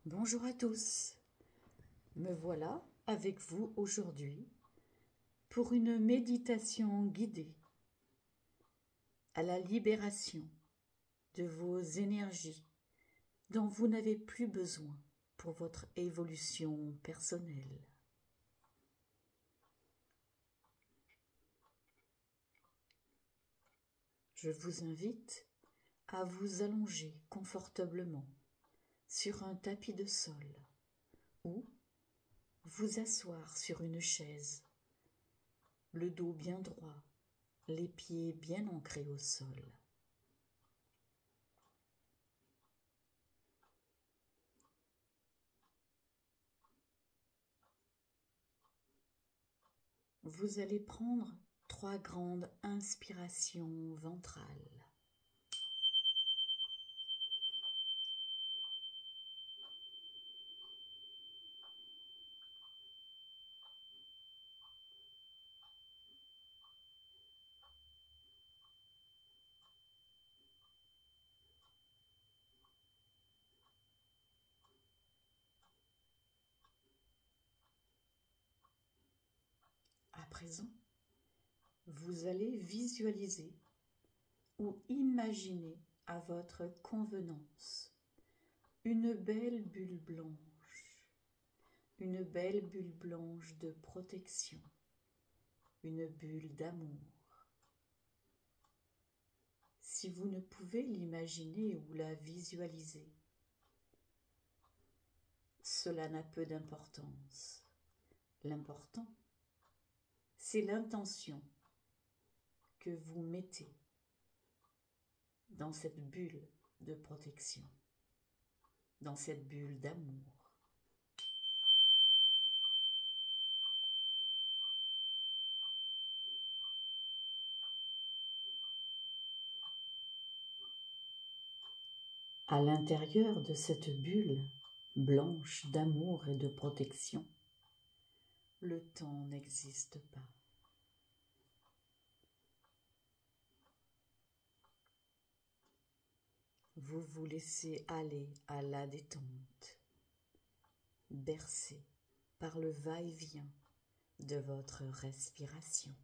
Bonjour à tous, me voilà avec vous aujourd'hui pour une méditation guidée à la libération de vos énergies dont vous n'avez plus besoin pour votre évolution personnelle. Je vous invite à vous allonger confortablement sur un tapis de sol ou vous asseoir sur une chaise, le dos bien droit, les pieds bien ancrés au sol. Vous allez prendre 3 grandes inspirations ventrales. À présent, vous allez visualiser ou imaginer à votre convenance une belle bulle blanche de protection, une bulle d'amour. Si vous ne pouvez l'imaginer ou la visualiser, cela n'a peu d'importance. L'important, c'est l'intention que vous mettez dans cette bulle de protection, dans cette bulle d'amour. À l'intérieur de cette bulle blanche d'amour et de protection, le temps n'existe pas. Vous vous laissez aller à la détente, bercé par le va-et-vient de votre respiration.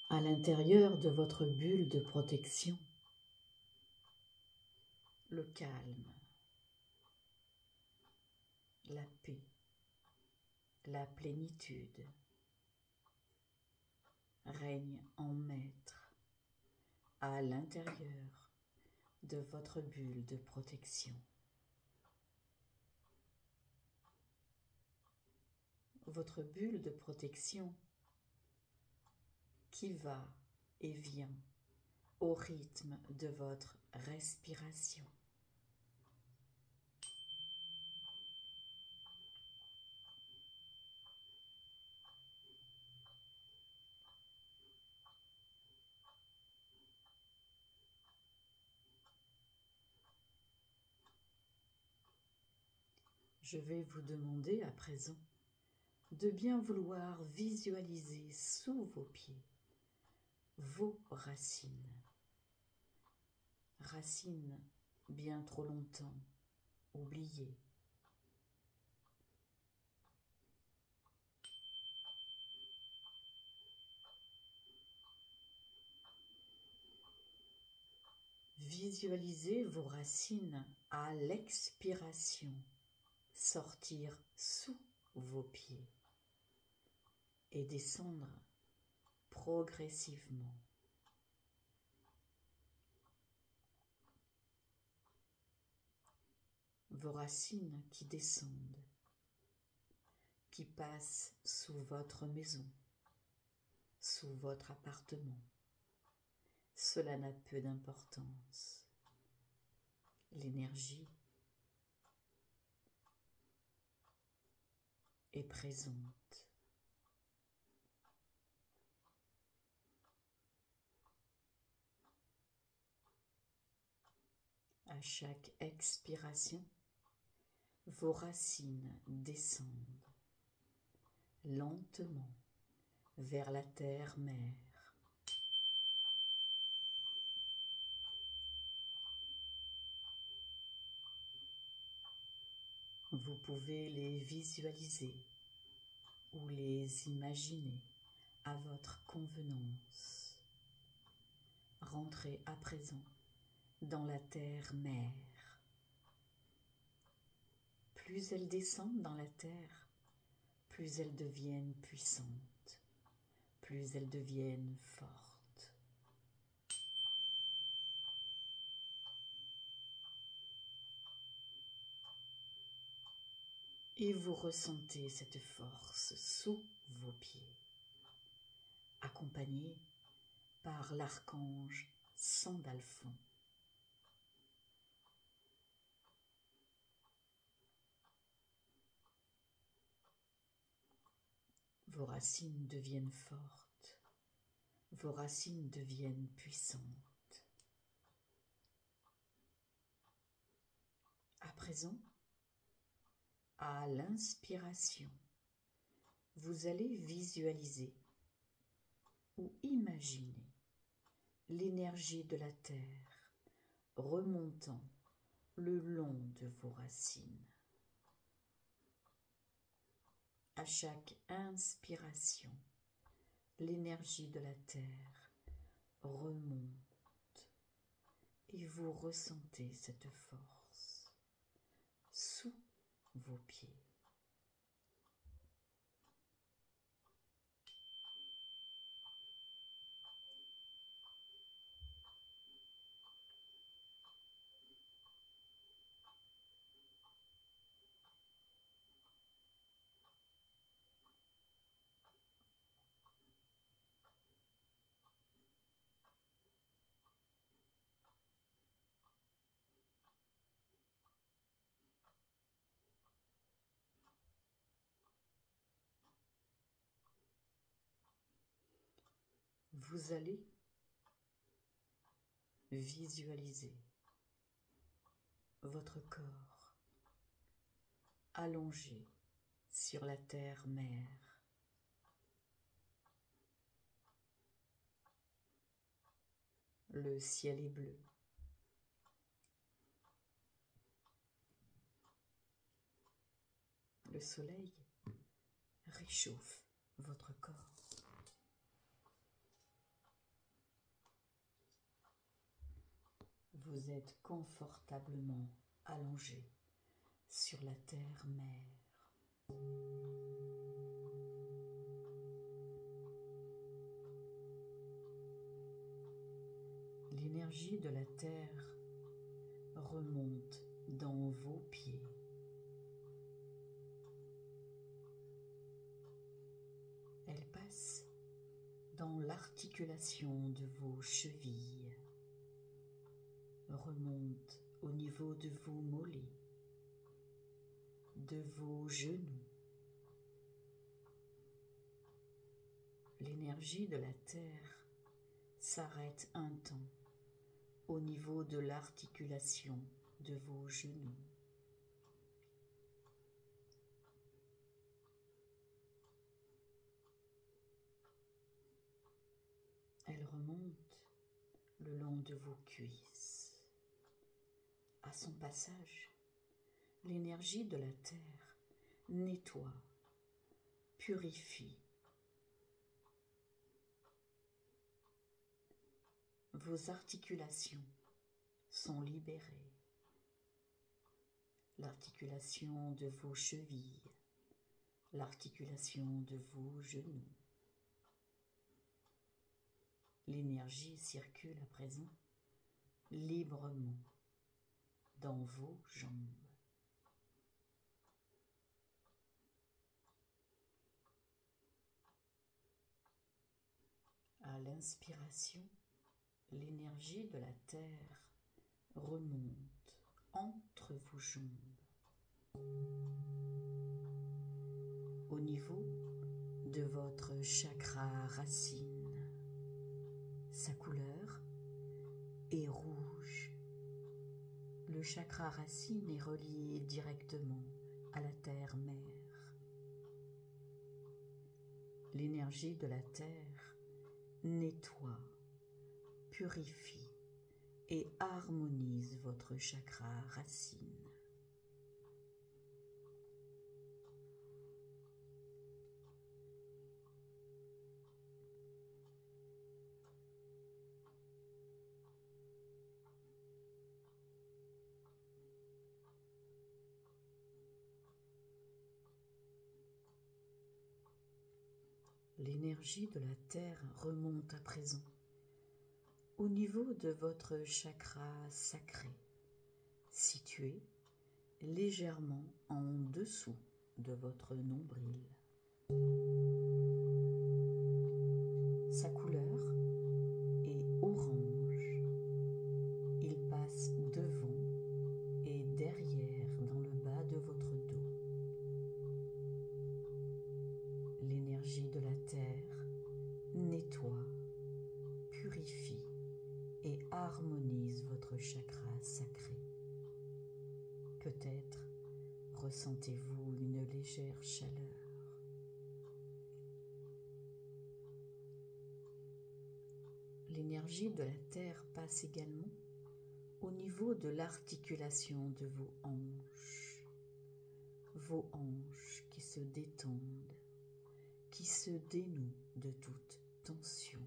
À l'intérieur de votre bulle de protection, le calme, la paix, la plénitude règne en maître à l'intérieur de votre bulle de protection. Votre bulle de protection qui va et vient au rythme de votre respiration. Je vais vous demander à présent de bien vouloir visualiser sous vos pieds vos racines. Racines bien trop longtemps oubliées. Visualisez vos racines à l'expiration sortir sous vos pieds et descendre progressivement. Vos racines qui descendent, qui passent sous votre maison, sous votre appartement. Cela n'a peu d'importance. L'énergie est présente. À chaque expiration, vos racines descendent lentement vers la terre-mère. Vous pouvez les visualiser ou les imaginer à votre convenance. Rentrez à présent dans la terre-mère. Plus elles descendent dans la terre, plus elles deviennent puissantes, plus elles deviennent fortes. Et vous ressentez cette force sous vos pieds, accompagnée par l'archange Sandalphon. Vos racines deviennent fortes, vos racines deviennent puissantes. À présent, à l'inspiration, vous allez visualiser ou imaginer l'énergie de la terre remontant le long de vos racines. À chaque inspiration, l'énergie de la terre remonte et vous ressentez cette force sous vos pieds. Vous allez visualiser votre corps allongé sur la terre-mère. Le ciel est bleu. Le soleil réchauffe votre corps. Vous êtes confortablement allongé sur la terre-mère. L'énergie de la terre remonte dans vos pieds. Elle passe dans l'articulation de vos chevilles, remonte au niveau de vos mollets, de vos genoux. L'énergie de la terre s'arrête un temps au niveau de l'articulation de vos genoux. Elle remonte le long de vos cuisses. À son passage, l'énergie de la terre nettoie, purifie. Vos articulations sont libérées. L'articulation de vos chevilles, l'articulation de vos genoux. L'énergie circule à présent librement dans vos jambes. À l'inspiration, l'énergie de la terre remonte entre vos jambes, au niveau de votre chakra racine. Sa couleur est rouge. Le chakra racine est relié directement à la terre-mère. L'énergie de la terre nettoie, purifie et harmonise votre chakra racine. L'énergie de la terre remonte à présent au niveau de votre chakra sacré, situé légèrement en dessous de votre nombril. Sa couleur est orange. Il passe devant et derrière dans le bas de votre dos. L'énergie de la terre nettoie, purifie et harmonise votre chakra sacré. Peut-être ressentez-vous une légère chaleur. L'énergie de la terre passe également au niveau de l'articulation de vos hanches qui se détendent, qui se dénouent de toute tension.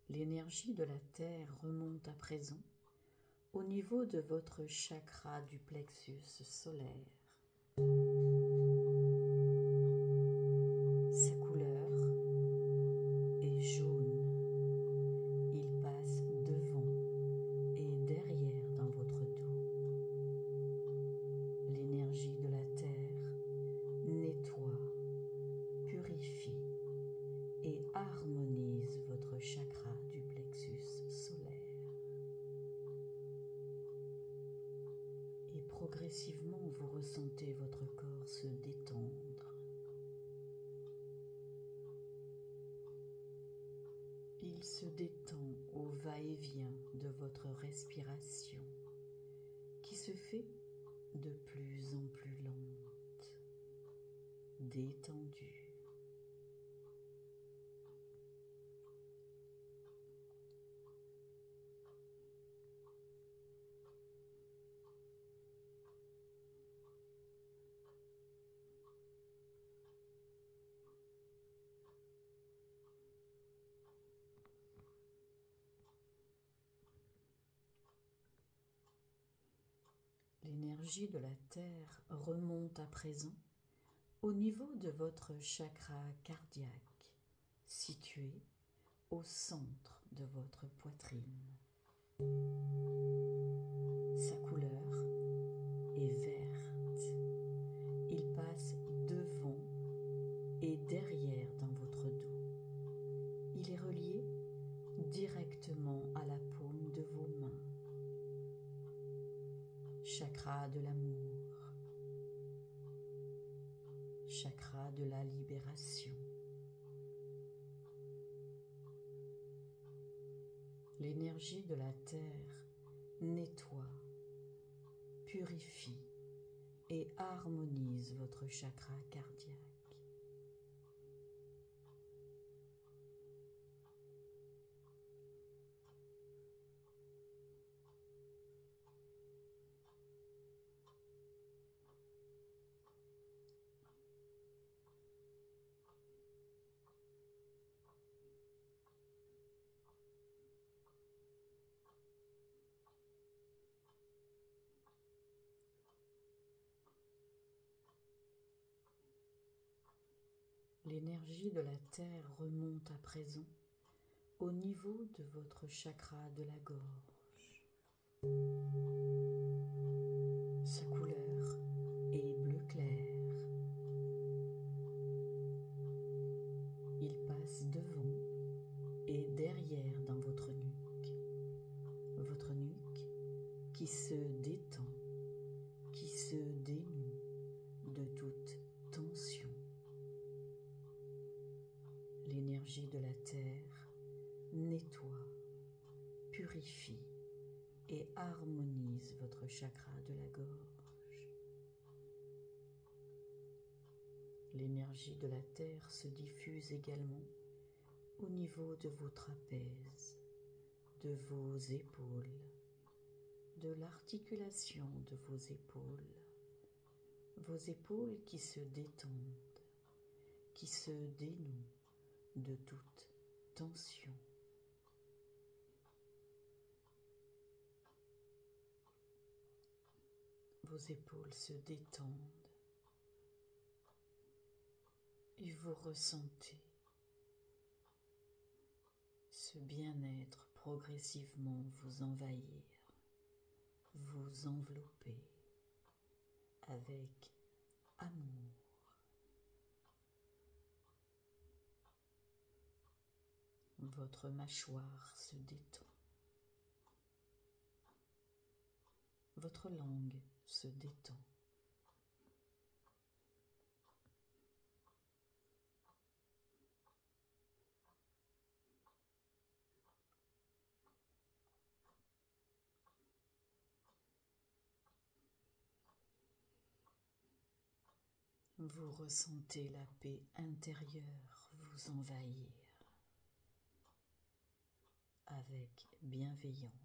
L'énergie de la terre remonte à présent au niveau de votre chakra du plexus solaire. Sa couleur est jaune. Il passe devant et derrière dans votre dos. L'énergie de la terre nettoie, purifie et harmonise votre chakra du plexus solaire. Et progressivement, vous ressentez votre corps se détendre. Il se détend au va-et-vient de votre respiration qui se fait de plus en plus lente, détendue. L'énergie de la terre remonte à présent au niveau de votre chakra cardiaque, situé au centre de votre poitrine. Sa couleur est verte. Il passe devant et derrière dans votre dos. Il est relié directement à la paume de vos mains. Chakra de l'amour, chakra de la libération. L'énergie de la terre nettoie, purifie et harmonise votre chakra cardiaque. L'énergie de la terre remonte à présent au niveau de votre chakra de la gorge. Sa couleur est bleu clair. Il passe devant et derrière dans votre nuque. qui se détend, qui se dénoue de toute tension. L'énergie de la terre nettoie, purifie et harmonise votre chakra de la gorge. L'énergie de la terre se diffuse également au niveau de vos trapèzes, de vos épaules, de l'articulation de vos épaules qui se détendent, qui se dénouent de toute tension. Vos épaules se détendent et vous ressentez ce bien-être progressivement vous envahir, vous envelopper avec amour. Votre mâchoire se détend. Votre langue se détend. Vous ressentez la paix intérieure vous envahir avec bienveillance.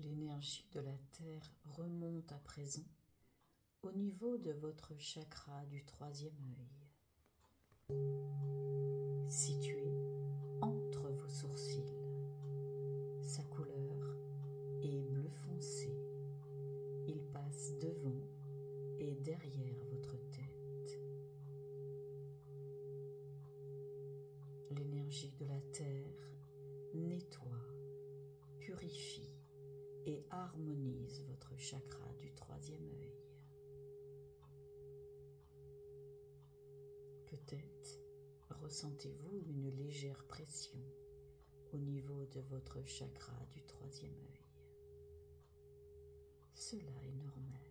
L'énergie de la terre remonte à présent au niveau de votre chakra du troisième œil, situé entre vos sourcils. Sa couleur est bleu foncé. Il passe devant et derrière votre tête. L'énergie de la terre nettoie, purifie et harmonise votre chakra du troisième œil. Peut-être ressentez-vous une légère pression au niveau de votre chakra du troisième œil. Cela est normal.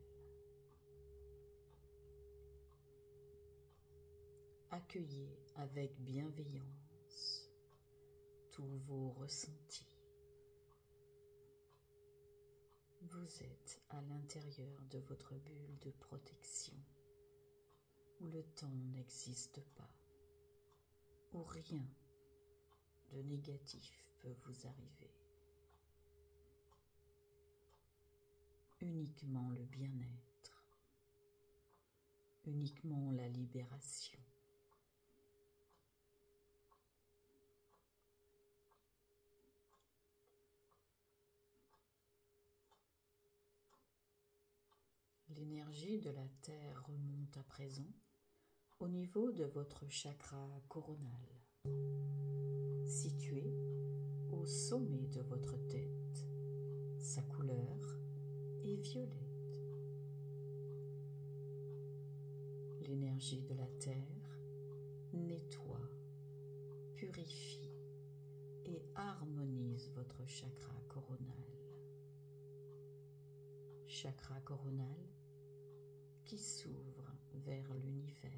Accueillez avec bienveillance tous vos ressentis. Vous êtes à l'intérieur de votre bulle de protection, où le temps n'existe pas, où rien de négatif peut vous arriver. Uniquement le bien-être, uniquement la libération. L'énergie de la terre remonte à présent au niveau de votre chakra coronal, situé au sommet de votre tête. Sa couleur est violette. L'énergie de la terre nettoie, purifie et harmonise votre chakra coronal. Chakra coronal qui s'ouvre vers l'univers.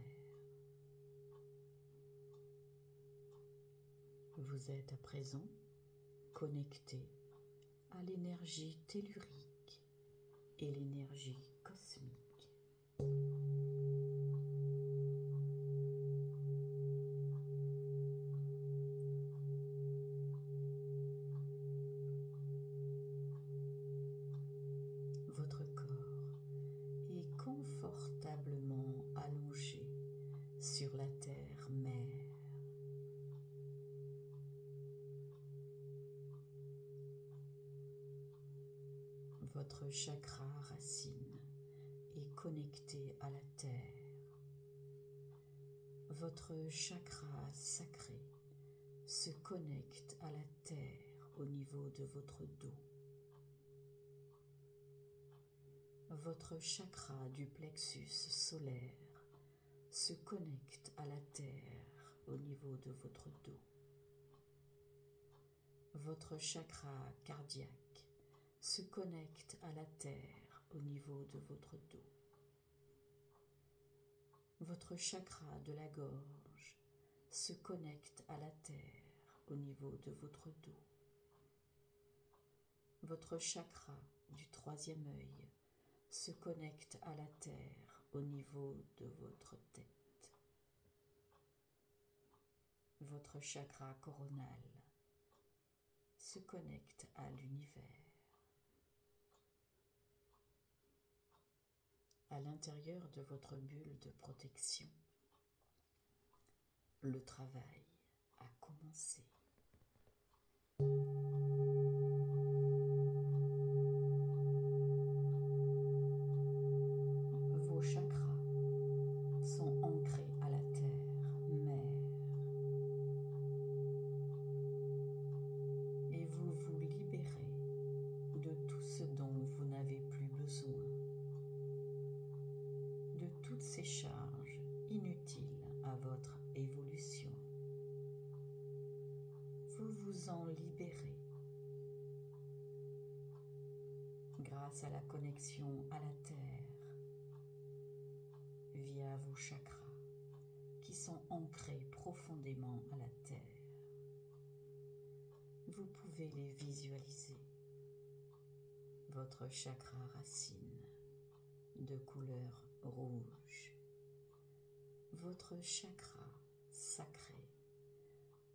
Vous êtes à présent connecté à l'énergie tellurique et l'énergie cosmique. Votre corps est confortablement allongé sur la terre-mère. Votre chakra racine est connecté à la terre. Votre chakra sacré se connecte à la terre au niveau de votre dos. Votre chakra du plexus solaire se connecte à la terre au niveau de votre dos. Votre chakra cardiaque se connecte à la terre au niveau de votre dos. Votre chakra de la gorge se connecte à la terre au niveau de votre dos. Votre chakra du troisième œil se connecte à la terre au niveau de votre tête. Votre chakra coronal se connecte à l'univers. À l'intérieur de votre bulle de protection, le travail a commencé. Vos chakras sont ancrés à la terre mère et vous vous libérez de tout ce dont vous n'avez plus besoin, de toutes ces charges inutiles à votre évolution. Vous vous en libérez grâce à la connexion à la terre via vos chakras qui sont ancrés profondément à la terre. Vous pouvez les visualiser. Votre chakra racine de couleur rouge, votre chakra sacré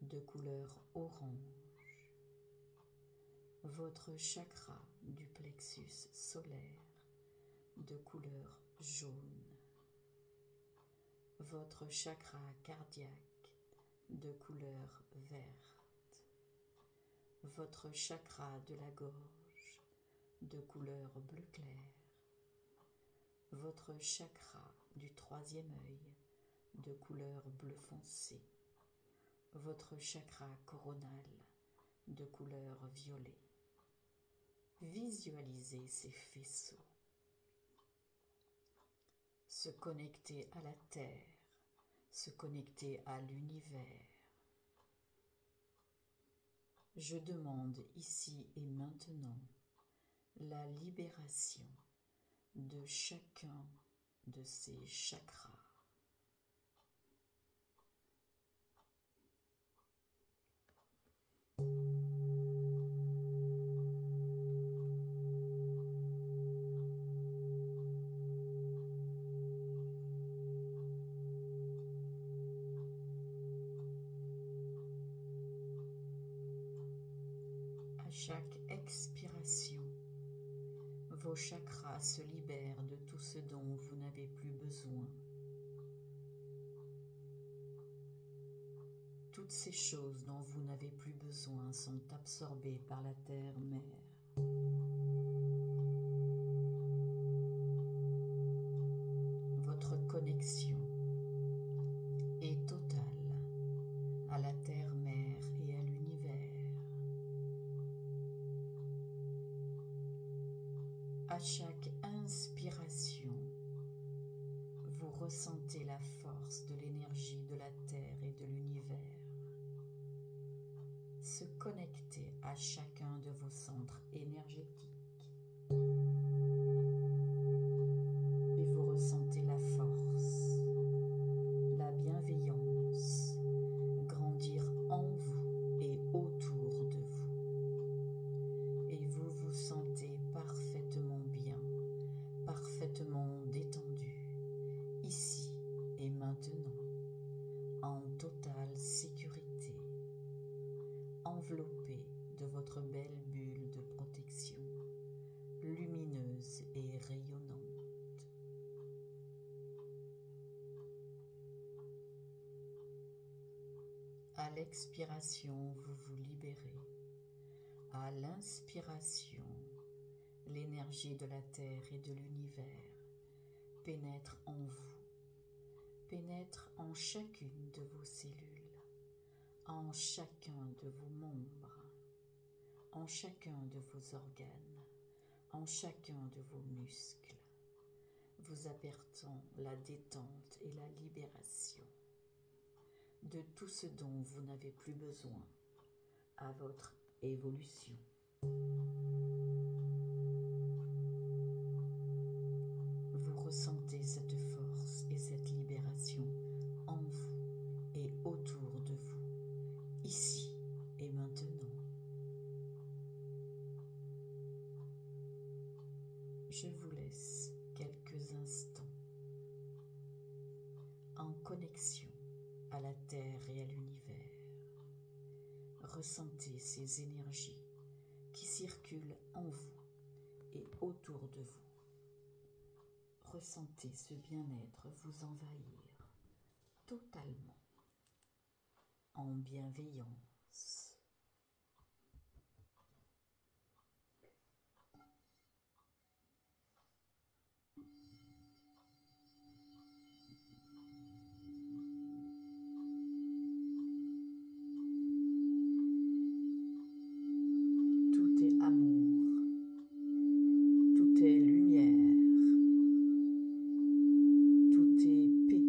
de couleur orange, votre chakra du plexus solaire de couleur jaune, votre chakra cardiaque de couleur verte, votre chakra de la gorge de couleur bleu clair, votre chakra du troisième œil de couleur bleu foncé, votre chakra coronal de couleur violet. Visualisez ces faisceaux se connecter à la terre, se connecter à l'univers. Je demande ici et maintenant la libération de chacun de ces chakras. À chaque expiration, vos chakras se libèrent de tout ce dont vous n'avez plus besoin. Toutes ces choses dont vous n'avez plus besoin sont absorbées par la terre-mère. Votre connexion est totale à la terre-mère et à l'univers. À chaque inspiration, vous ressentez la force de l'énergie de la terre et de l'univers se connecter à chacun de vos centres énergétiques. Et vous ressentez la force, la bienveillance grandir en vous et autour de vous. Et vous vous sentez parfaitement bien, parfaitement détendu, ici et maintenant, en totale sécurité, enveloppé de votre belle bulle de protection, lumineuse et rayonnante. À l'expiration, vous vous libérez. À l'inspiration, l'énergie de la terre et de l'univers pénètre en vous, pénètre en chacune de vos cellules, en chacun de vos membres, en chacun de vos organes, en chacun de vos muscles, vous apportant la détente et la libération de tout ce dont vous n'avez plus besoin à votre évolution. Vous ressentez cette force et cette libération en vous et autour de vous, ici et maintenant. Je vous laisse quelques instants en connexion à la Terre et à l'univers. Ressentez ces énergies qui circulent en vous et autour de vous. Ressentez ce bien-être vous envahir totalement en bienveillance. Tout est amour, tout est lumière, tout est paix.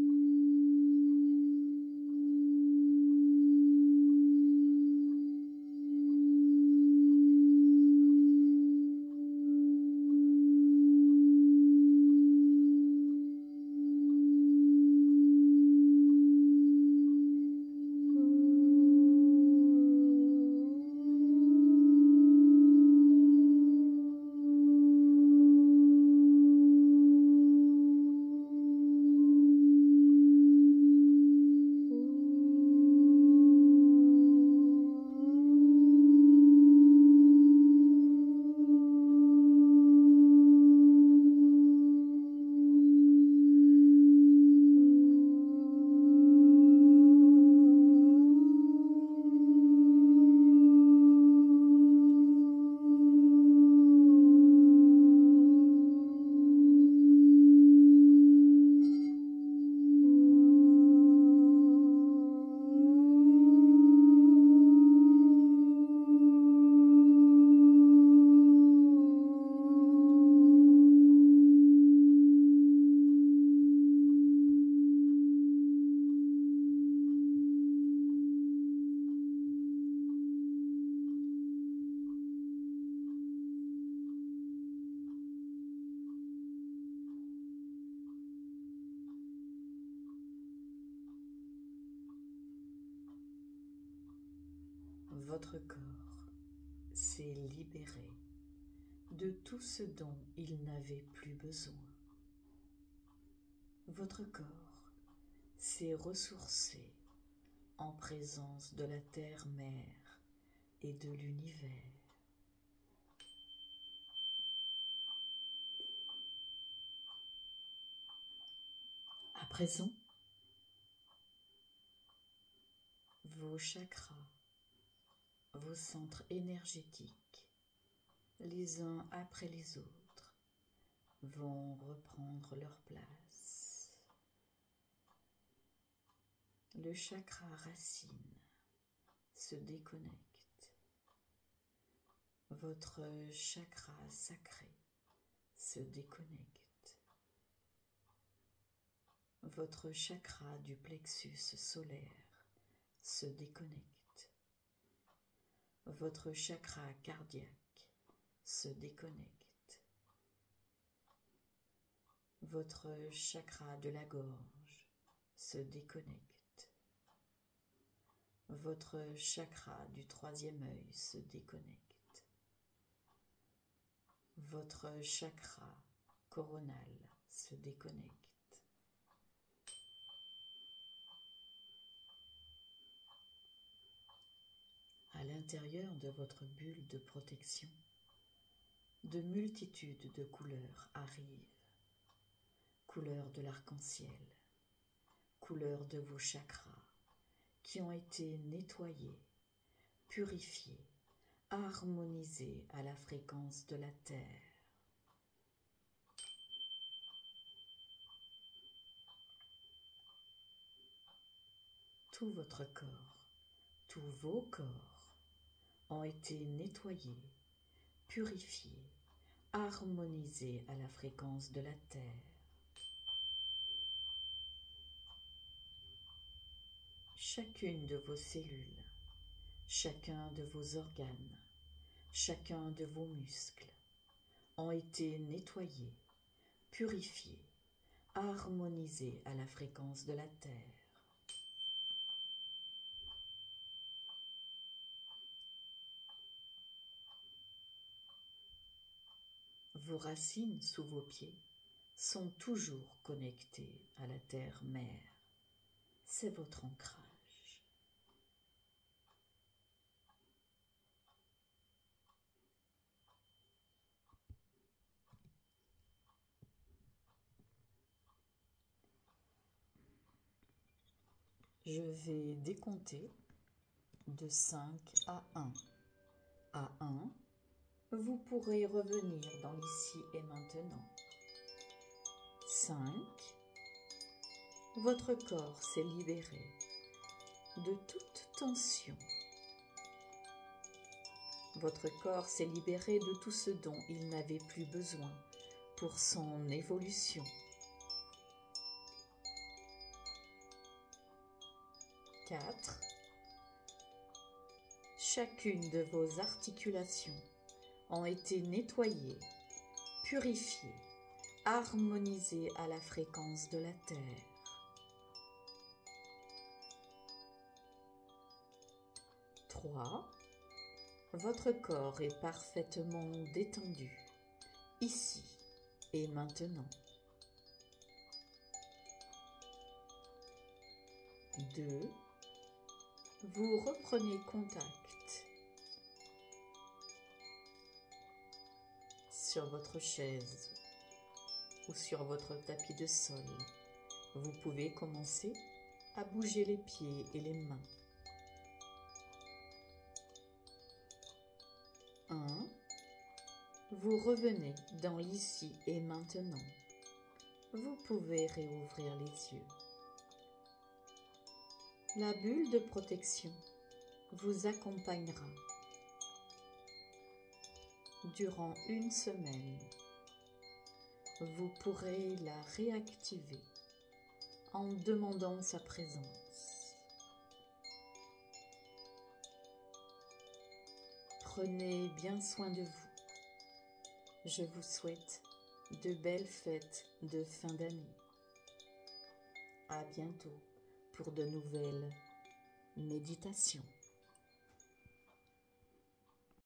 Votre corps s'est libéré de tout ce dont il n'avait plus besoin. Votre corps s'est ressourcé en présence de la terre-mère et de l'univers. À présent, vos chakras, vos centres énergétiques, les uns après les autres, vont reprendre leur place. Le chakra racine se déconnecte. Votre chakra sacré se déconnecte. Votre chakra du plexus solaire se déconnecte. Votre chakra cardiaque se déconnecte. Votre chakra de la gorge se déconnecte. Votre chakra du troisième œil se déconnecte. Votre chakra coronal se déconnecte. À l'intérieur de votre bulle de protection, de multitudes de couleurs arrivent. Couleurs de l'arc-en-ciel, couleurs de vos chakras qui ont été nettoyés, purifiés, harmonisés à la fréquence de la Terre. Tout votre corps, Tous vos corps ont été nettoyés, purifiés, harmonisés à la fréquence de la Terre. Chacune de vos cellules, chacun de vos organes, chacun de vos muscles ont été nettoyés, purifiés, harmonisés à la fréquence de la Terre. Vos racines sous vos pieds sont toujours connectées à la Terre-Mère. C'est votre ancrage. Je vais décompter de 5 à 1. À 1, vous pourrez revenir dans l'ici et maintenant. 5. Votre corps s'est libéré de toute tension. Votre corps s'est libéré de tout ce dont il n'avait plus besoin pour son évolution. 4. Chacune de vos articulations ont été nettoyées, purifiées, harmonisées à la fréquence de la Terre. 3. Votre corps est parfaitement détendu, ici et maintenant. 2. Vous reprenez contact sur votre chaise ou sur votre tapis de sol. Vous pouvez commencer à bouger les pieds et les mains. 1. Vous revenez dans l'ici et maintenant. Vous pouvez réouvrir les yeux. La bulle de protection vous accompagnera durant une semaine. Vous pourrez la réactiver en demandant sa présence. Prenez bien soin de vous. Je vous souhaite de belles fêtes de fin d'année. À bientôt pour de nouvelles méditations.